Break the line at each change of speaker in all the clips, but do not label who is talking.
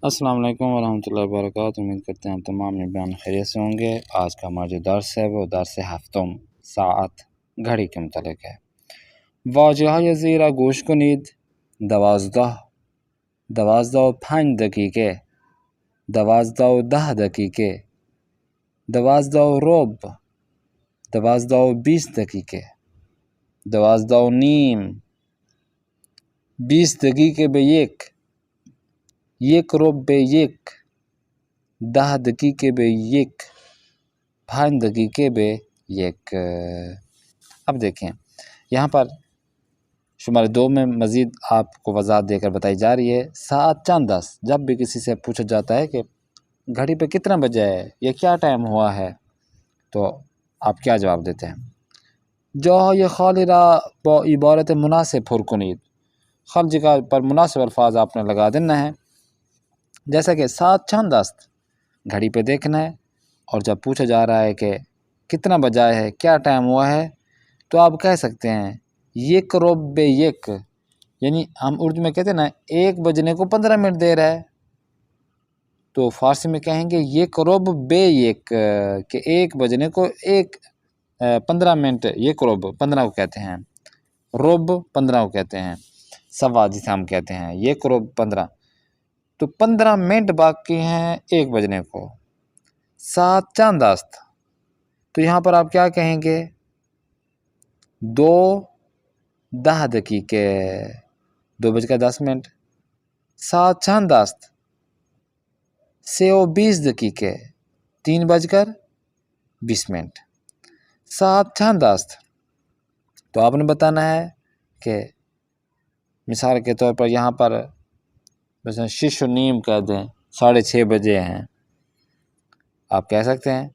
السلام علیکم ورحمۃ اللہ وبرکاتہ۔ امید کرتے ہیں تمام بیان خیریت سے ہوں گے۔ آج کا ہمارا جو درس ہے وہ درس ہفتم ساعت گھڑی کے متعلق ہے۔ واجهه زیرا گوش کنید. 12 و 5 دقیقه، 12 و 10 دقیقه، 12 و ربع، 12 و 20 دقیقه، 12 و نیم، 20 دقیقه به یک ربع به 10 دقیقه به 5 دقیقے به 1۔ اب دیکھیں یہاں پر شمارے 2 میں مزید آپ کو وضاحت دے کر بتائی جا رہی ہے۔ ساعت چند دس، جب بھی کسی سے پوچھا جاتا ہے کہ گھڑی پہ کتنا بجے ہے یا کیا ٹائم ہوا ہے، تو آپ کیا جواب دیتے ہیں؟ جاهای خالی را با عبارت مناسب پر کنید. خالی جگہ پر مناسب الفاظ آپ نے لگا دینا ہے، جیسا کہ ساعت چند است، گھڑی پہ دیکھنا ہے، اور جب پوچھا جا رہا ہے کہ کتنا بجا ہے، کیا ٹائم ہوا ہے، تو آپ کہہ سکتے ہیں یک ربع به 1، یعنی ہم اردو میں کہتے ہیں نا 1 بجنے کو 15 منٹ دے رہا ہے، تو فارسی میں کہیں گے یک ربع به 1، کہ 1 بجنے کو 15 منٹ، یک ربع 15 کو کہتے ہیں، ربع 15 کو کہتے ہیں، سوا جسے ہم کہتے ہیں، یک ربع 15، تو 15 منٹ باقی ہیں 1 بجنے کو۔ ساعت چند است، تو یہاں پر آپ کیا کہیں گے؟ 2:10 دقیقے، 2:10۔ ساعت چند است، 3:20 دقیقے، 3:20۔ ساعت چند است، تو آپ نے بتانا ہے کہ مثال کے طور پر یہاں پر مثلا 6:30 کہہ دیں، 6:30 بجے ہیں، آپ کہہ سکتے ہیں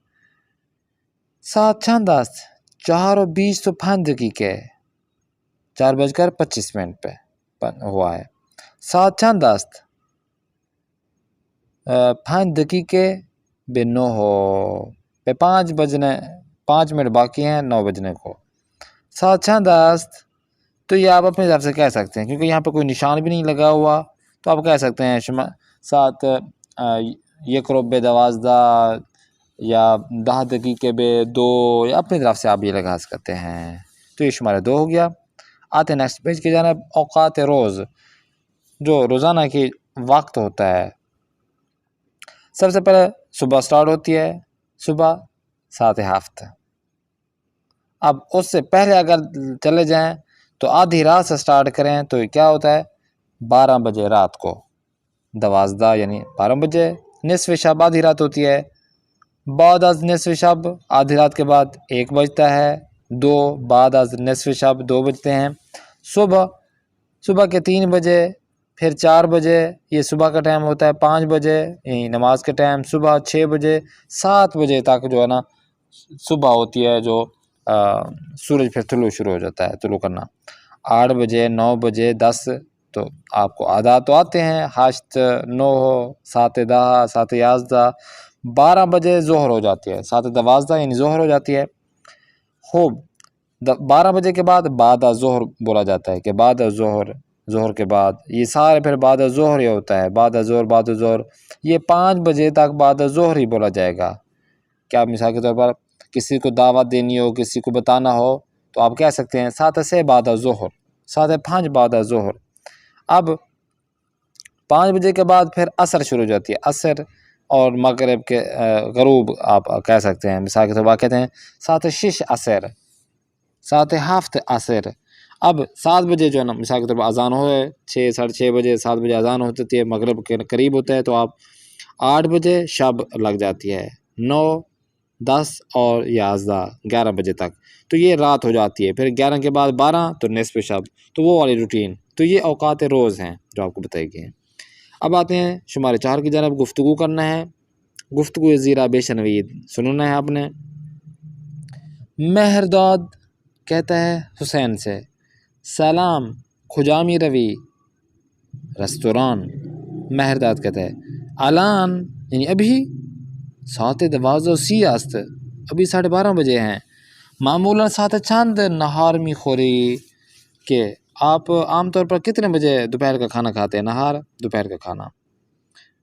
ساعت چند است، 4:25 دقیقے، 4:25 پہ ہوا ہے۔ ساعت چند است، 5 دقیقے به 9، پہ 5 منٹ باقی ہیں 9 بجنے کو۔ ساعت چند است، تو یہ آپ اپنے حساب سے کہہ سکتے ہیں، کیونکہ یہاں پہ کوئی نشان بھی نہیں لگا ہوا، تو آپ کہہ سکتے ہیں ساعت 1 ربع به 12 یا 10 دقیقے به 2، یا اپنی طرف سے آپ یہ لگا سکتے ہیں۔ تو یہ شمارہ 2 ہو گیا۔ آتے ہیں نیکسٹ پیج کی جانب، اوقات روز، جو روزانہ کی وقت ہوتا ہے۔ سب سے پہلے صبح سٹارٹ ہوتی ہے، صبح 7:07۔ اب اس سے پہلے اگر چلے جائیں تو آدھی رات سے سٹارٹ کریں تو کیا ہوتا ہے؟ 12 بجے رات کو، 12 یعنی 12 بجے۔ نصف شب آدھی رات ہوتی ہے، بعد از نصف شب آدھی رات کے بعد 1 بجتا ہے، 2 بعد از نصف شب 2 بجتے ہیں۔ صبح کے 3 بجے، پھر 4 بجے، یہ صبح کا ٹائم ہوتا ہے، 5 بجے یعنی نماز کے ٹائم، صبح 6 بجے، 7 بجے تک جو ہے نا صبح ہوتی ہے، جو سورج پھر طلوع شروع ہو جاتا ہے، طلوع کرنا۔ 8 بجے، 9 بجے، 10، تو آپ کو عادات تو آتے ہیں، 8، 9، 7:10، 7:11، 12 بجے ظہر ہو جاتی ہے، 7:12 یعنی ظہر ہو جاتی ہے۔ خوب، 12 بجے کے بعد بعد از ظہر بولا جاتا ہے، کہ بعد از ظہر، ظہر کے بعد، یہ سارے پھر بعد از ظہر ہی ہوتا ہے، بعد از ظہر، بعد از ظہر، یہ 5 بجے تک بعد از ظہر ہی بولا جائے گا۔ کیا مثال کے طور پر کسی کو دعوت دینی ہو، کسی کو بتانا ہو، تو آپ کہہ سکتے ہیں 7 سے بعد از ظہر، 7:05 بعد از ظہر۔ اب 5 بجے کے بعد پھر عصر شروع ہو جاتی ہے، عصر اور مغرب کے غروب آپ کہہ سکتے ہیں، مثال کے طور پر کہتے ہیں 7:06 عصر، 7:07 عصر۔ اب 7 بجے جو ہے نا مثال کے طور پر اذان ہوئے، 6، 6:30 بجے، 7 بجے اذان ہوتی ہے، مغرب کے قریب ہوتا ہے، تو آپ 8 بجے شب لگ جاتی ہے، 9، 10 اور 11 بجے تک، تو یہ رات ہو جاتی ہے۔ پھر 11 کے بعد 12، تو نصف شب، تو وہ والی روٹین۔ تو یہ اوقات روز ہیں جو آپ کو بتائی گئی ہیں۔ اب آتے ہیں شمارے 4 کی جانب، گفتگو کرنا ہے۔ گفتگو زیرا بشنوید، سننا ہے آپ نے۔ مہرداد کہتا ہے حسین سے، سلام کجا می روی؟ رستوران۔ مہرداد کہتا ہے الان، یعنی ابھی، 7:12 است، ابھی 12:30 بجے ہیں۔ معمولاً ساعت چند نہار می خوری، کہ آپ عام طور پر کتنے بجے دوپہر کا کھانا کھاتے ہیں؟ نہار، دوپہر کا کھانا۔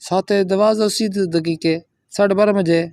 7:12 12:30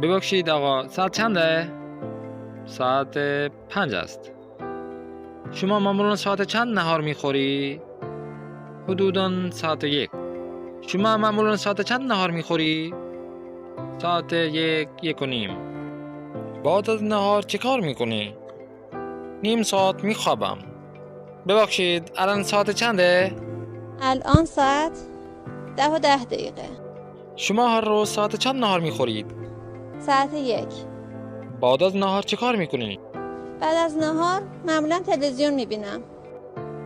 ببخشید آقا ساعت چنده؟ ساعت 5 است. شما معمولا ساعت چند نهار میخوری؟ حدوداً ساعت 1. شما معمولا ساعت چند نهار میخوری؟ ساعت 1:30. بعد از نهار چه کار میکنی؟ نیم ساعت میخوابم. ببخشید الان ساعت چنده؟
الان ساعت 10:10.
شما هر روز ساعت چند نهار میخورید؟
ساعت 1.
بعد از نهار چه کار میکنی؟
بعد از نهار معمولا تلویزیون میبینم.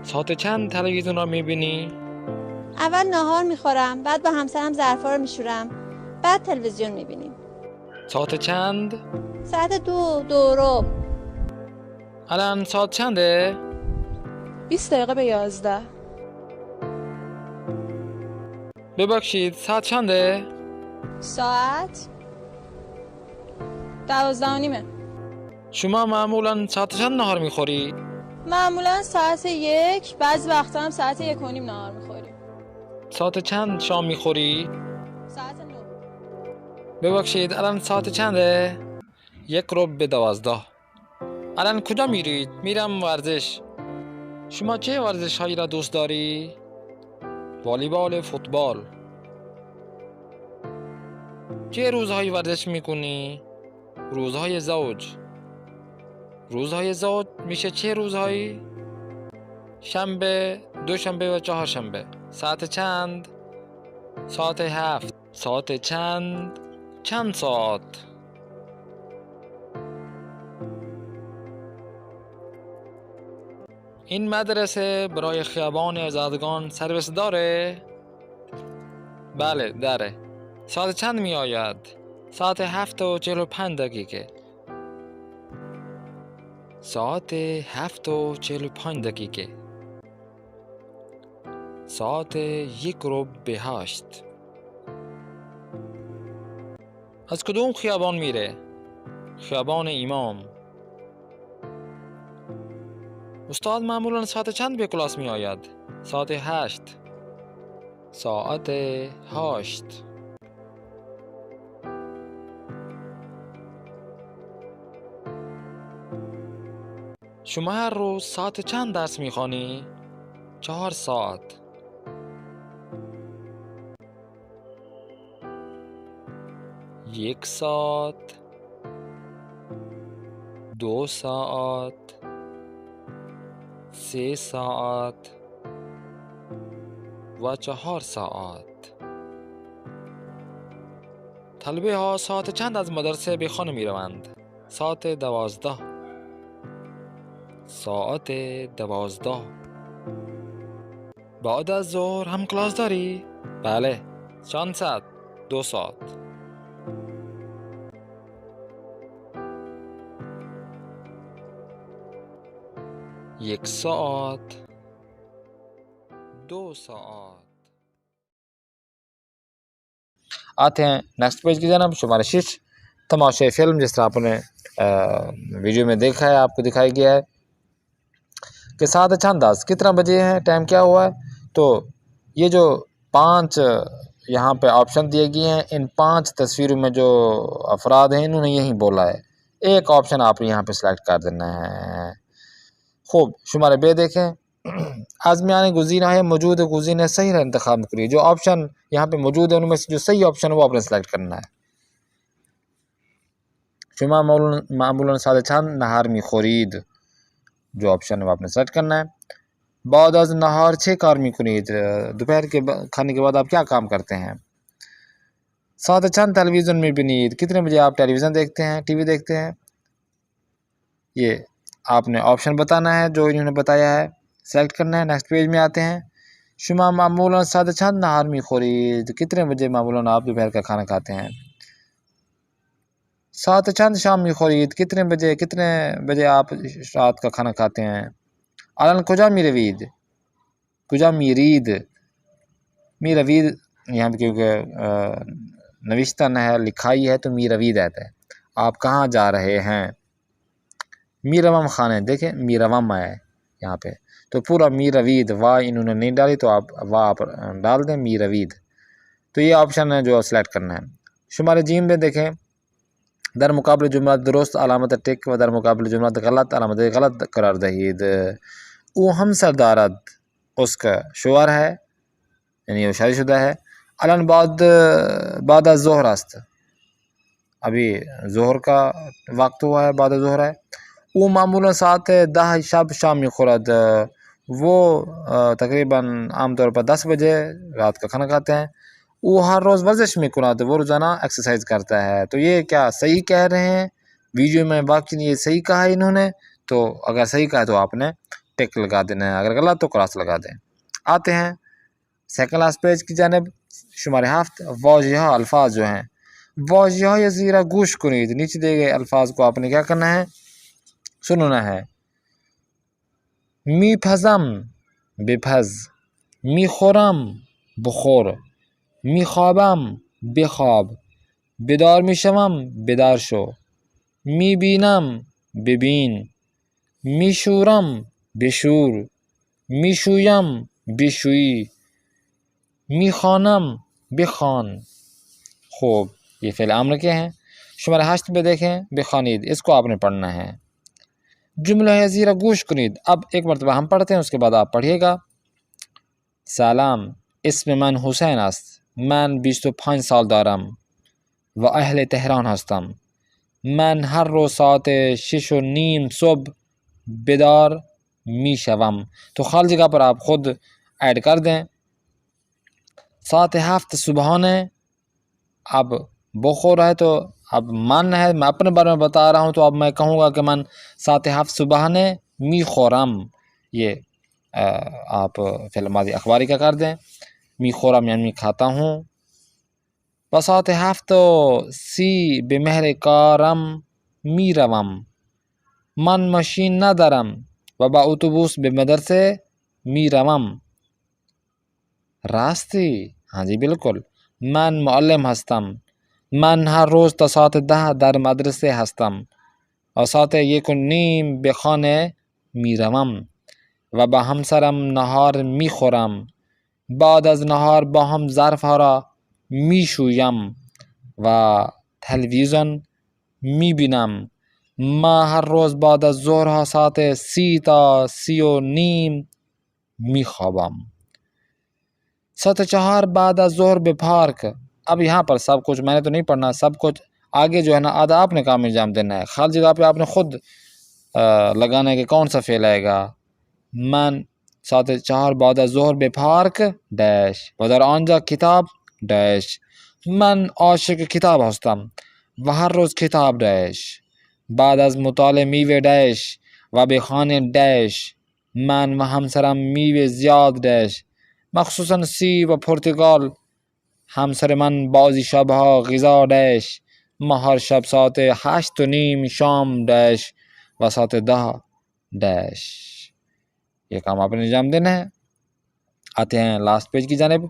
ساعت چند تلویزیون را میبینی؟
اول نهار میخورم، بعد با همسرم ظرفا رو میشورم، بعد تلویزیون میبینیم.
ساعت چند؟
ساعت 2:02.
الان ساعت چنده؟
20 دقیقه به 11.
ببخشید ساعت چنده؟
ساعت 12:30.
شما معمولا ساعت چند نهار میخوری؟
معمولا ساعت 1، بعضی وقتا هم ساعت 1:30 نهار میخوریم.
ساعت چند شام میخوری؟
ساعت 9.
ببخشید الان ساعت چنده؟ 11:45. الان کجا میرید؟ میرم ورزش. شما چه ورزش هایی را دوست داری؟ والیبال، فوتبال. چه روزهایی ورزش میکنی؟ روزهای زوج. روزهای زوج میشه چه روزهایی؟ شنبه، دوشنبه و چهارشنبه. ساعت چند؟ ساعت 7. ساعت چند؟ چند ساعت؟ این مدرسه برای خیابان آزادگان سرویس داره؟ بله داره. ساعت چند می آید؟ ساعت 7:45. ساعت 7:45. ساعت 7:45. از کدوم خیابان میره؟ خیابان امام. استاد معمولا ساعت چند به کلاس می آید؟ ساعت 8. ساعت 8. شما هر روز ساعت چند درس می خوانی؟ 4 ساعت. یک ساعت، 2 ساعت، 3 ساعت و 4 ساعت. طلبه ها ساعت چند از مدرسه به خانه می روند؟ ساعت 12. ساعت 12. بعد از ظهر هم کلاس داری؟ بله. چند ساعت؟ 2 ساعت. یک ساعت، 2 ساعات. آتے ہیں نیکسٹ پیج کی جانب. شمارہ 6 تماشے فلم. جس طرح آپ نے ویڈیو میں دیکھا ہے آپ کو دکھائی گیا ہے کہ 7 چند 10 کتنا بجے ہیں, ٹائم کیا ہوا ہے. تو یہ جو 5 یہاں پہ آپشن دیے گئے ہیں, ان 5 تصویروں میں جو افراد ہیں انہوں نے یہی بولا ہے. ایک آپشن آپ یہاں پہ سلیکٹ کر دینا ہے. خوب شمارہ بے دیکھیں. آزمیانے گزینہ ہے, موجود گزینہ صحیح رہا انتخاب کریے. جو آپشن یہاں پہ موجود ہے ان میں سے جو صحیح آپشن ہے وہ آپ نے سلیکٹ کرنا ہے. شما معمولاً سادہ چند نہار می خورید, جو آپشن ہے وہ آپ نے سلیکٹ کرنا ہے. بعد از نہار 6 کار می کنید, دوپہر کے کھانے کے بعد آپ کیا کام کرتے ہیں. سادہ چند ٹیلیویژن میں بنید, کتنے بجے آپ ٹیلی ویژن دیکھتے ہیں, ٹی وی دیکھتے ہیں. یہ آپ نے آپشن بتانا ہے جو انہوں نے بتایا ہے, سلیکٹ کرنا ہے. نیکسٹ پیج میں آتے ہیں. شما معمولاً سادہ چند نہار می خورید, کتنے بجے معمولاً آپ دوپہر کا کھانا کھاتے ہیں. سادہ چند شام می خورید, کتنے بجے آپ رات کا کھانا کھاتے ہیں. الان کجا می روید, کجا می رید, می روید یہاں پہ کیونکہ نوشتہ نہ ہے لکھائی ہے تو می روید آتا ہے. آپ کہاں جا رہے ہیں. می روم خانے, دیکھیں می روم ہے یہاں پہ, تو پورا می روید, واہ انہوں نے نہیں ڈالی تو آپ واہ آپ ڈال دیں می روید. تو یہ آپشن ہے جو سلیکٹ کرنا ہے. شمارہ جیم میں دیکھیں. در مقابل جملہ درست علامت ٹک و در مقابل جملہ غلط علامت غلط قرار دہید. او ہم سردارد اس کا شوہر ہے, یعنی وہ شادی شدہ ہے. الان بعد از ظہر است, ابھی ظہر کا وقت ہوا ہے, بعد از ظہر ہے. او معمولاً 7:10 شب شام می خورد, وہ تقریباً عام طور پر 10 بجے رات کا کھانا کھاتے ہیں. وہ ہر روز ورزش میں کنات, وہ روزانہ ایکسرسائز کرتا ہے. تو یہ کیا صحیح کہہ رہے ہیں ویڈیو میں, باقی یہ صحیح کہا ہے انہوں نے. تو اگر صحیح کہا ہے تو آپ نے ٹک لگا دینا ہے, اگر غلط تو کراس لگا دیں. آتے ہیں سیکنڈ لاسٹ پیج کی جانب. شمارہ 7 واضح الفاظ جو ہیں, واضح یا زیرہ گوش کنید, نیچے دیے گئے الفاظ کو آپ نے کیا کرنا ہے, سننا ہے. می پزم بپز, می خورم بخور, می خوابم بخواب, بیدار می شوم بیدار شو, می بینم ببین, می شورم بشور, می شویم بشویی, می خوانم بخوان. خوب یہ فعل امر کے ہیں. شمارہ 8 پہ دیکھیں. بخوانید, اس کو آپ نے پڑھنا ہے. جملہ ہے زیرہ گوش کنید. اب ایک مرتبہ ہم پڑھتے ہیں, اس کے بعد آپ پڑھیے گا. سلام, اسم من حسین است, من 25 سال دارم و اهل تهران هستم. من هر روز ساعت 6:30 صبح بیدار می شوم. تو خالی جگہ پر آپ خود ایڈ کر دیں. ساعت 7 صبحانه, اب بخور ہے تو اب من ہے, میں اپنے بارے میں بتا رہا ہوں تو اب میں کہوں گا کہ من ساعت 7 صبحانه می خورم. یہ آپ فعل ماضی اخباری کا کر دیں. می خورم یعنی کھاتا ہوں. بساط 7:30 به مهر کارم می روم. من ماشین ندارم و با اتوبوس به مدرسه می روم. راستی, ہاں جی بالکل. من معلم هستم. من هر روز تا ساعت 10 در مدرسه هستم و ساعت 1:30 به خانه می روم و با همسرم نهار می خورم. بعد از نهار با هم ظرف ها را می شویم و تلویزیون می بینم. ما هر روز بعد از ظهرها ساعت 30 تا 30:30 می خوابم. ساعت 4 بعد از ظهر به پارک. اب یہاں پر سب کچھ میں نے تو نہیں پڑھنا, سب کچھ آگے جو ہے نا آدھا آپ نے کام انجام دینا ہے. خالی جگہ پہ آپ نے خود لگانا ہے کہ کون سا فعل آئے گا. من ساعت 4 بعد از ظهر به پارک داش و در آنجا کتاب داش. من عاشق کتاب هستم و هر روز کتاب داش. بعد از مطالعه میوه داش و به خانه داش. من و همسرم میوه زیاد داش, مخصوصا سیب و پرتقال. همسر من بعضی شبها غذا داش. ما هر شب ساعت 8:30 شام داش و ساعت 10 داش. یہ کام آپ نے انجام دینا ہے. آتے ہیں لاسٹ پیج کی جانب.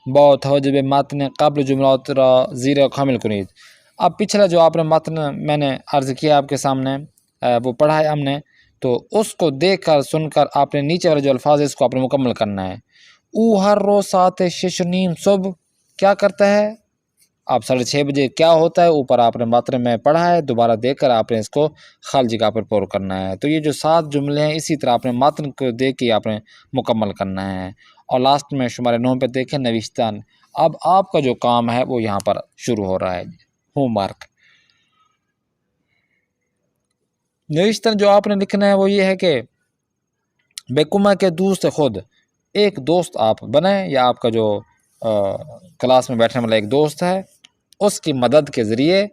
بہت توجہ به متن قبل جملات را زیر کامل کنید. اب پچھلا جو آپ نے متن میں نے عرض کیا آپ کے سامنے وہ پڑھا ہے ہم نے، تو اس کو دیکھ کر سن کر آپ نے نیچے والے جو الفاظ ہے اس کو آپ نے مکمل کرنا ہے. او ہر روز ساعت 6:30 صبح کیا کرتا ہے؟ آپ 6:30 بجے کیا ہوتا ہے اوپر آپ نے متن میں پڑھا ہے، دوبارہ دیکھ کر آپ نے اس کو خالی جگہ پر پور کرنا ہے. تو یہ جو 7 جملے ہیں اسی طرح آپ نے متن کو دیکھ کے آپ نے مکمل کرنا ہے. اور لاسٹ میں شمارے 9 پہ دیکھیں نوشتن. اب آپ کا جو کام ہے وہ یہاں پر شروع ہو رہا ہے، ہوم ورک. نوشتن جو آپ نے لکھنا ہے وہ یہ ہے کہ بیکما کے دوست خود، ایک دوست آپ بنائیں یا آپ کا جو کلاس میں بیٹھنے والا ایک دوست ہے اس کی مدد کے ذریعے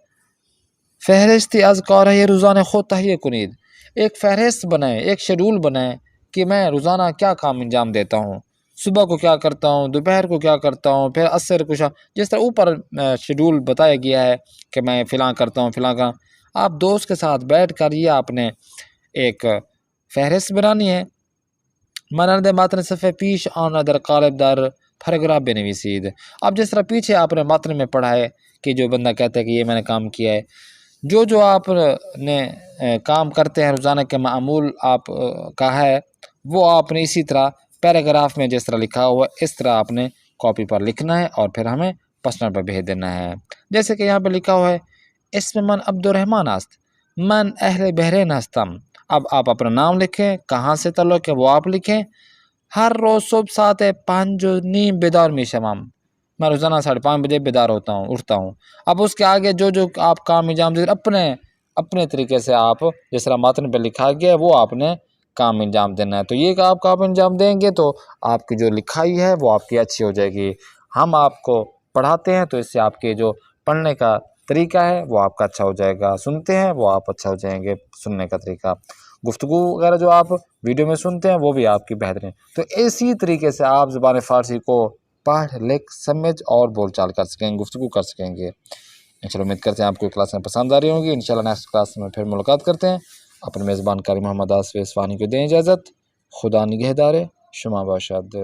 فہرستی اذکار ہے روزانہ خود تہیہ کنید. ایک فہرست بنائیں، ایک شیڈول بنائیں کہ میں روزانہ کیا کام انجام دیتا ہوں، صبح کو کیا کرتا ہوں، دوپہر کو کیا کرتا ہوں، پھر عصر کو جس طرح اوپر شیڈول بتایا گیا ہے کہ میں فلاں کرتا ہوں فلاں کا. آپ دوست کے ساتھ بیٹھ کر یہ آپ نے ایک فہرست بنانی ہے. مانند متن صفحے پیش آن در قالب در پیراگراف بنویسید. اب جس طرح پیچھے آپ نے متن میں پڑھا ہے کہ جو بندہ کہتا ہے کہ یہ میں نے کام کیا ہے، جو آپ نے کام کرتے ہیں روزانہ کے معمول آپ کا ہے وہ آپ نے اسی طرح پیراگراف میں جس طرح لکھا ہوا اس طرح آپ نے کاپی پر لکھنا ہے اور پھر ہمیں پرسنل پر بھیج دینا ہے. جیسے کہ یہاں پہ لکھا ہوا ہے اسم من عبد الرحمن است، من اہل بحرین ہستم. اب آپ اپنا نام لکھیں، کہاں سے تعلق ہے وہ آپ لکھیں. ہر روز صبح 5:30 بیدار میشوم، میں روزانہ 5:30 بجے بیدار اٹھتا ہوں. اب اس کے آگے جو آپ کام انجام دیں اپنے طریقے سے آپ جس طرح متن پہ لکھا گیا ہے وہ آپ نے کام انجام دینا ہے. تو یہ کہ آپ کام انجام دیں گے تو آپ کی جو لکھائی ہے وہ آپ کی اچھی ہو جائے گی. ہم آپ کو پڑھاتے ہیں تو اس سے آپ کے جو پڑھنے کا طریقہ ہے وہ آپ کا اچھا ہو جائے گا، سنتے ہیں وہ آپ اچھا ہو جائیں گے سننے کا طریقہ، گفتگو وغیرہ جو آپ ویڈیو میں سنتے ہیں وہ بھی آپ کی بہترین. تو اسی طریقے سے آپ زبان فارسی کو پڑھ لکھ سمجھ اور بول چال کر سکیں گے، گفتگو کر سکیں گے. انشاءاللہ امید کرتے ہیں آپ کو کلاس میں پسند آ رہی ہوں گی. انشاءاللہ نیکسٹ کلاس میں پھر ملاقات کرتے ہیں. اپنے میزبان قاری محمد آصف اصفہانی کو دیں اجازت. خدا نگہدار. شما باشد.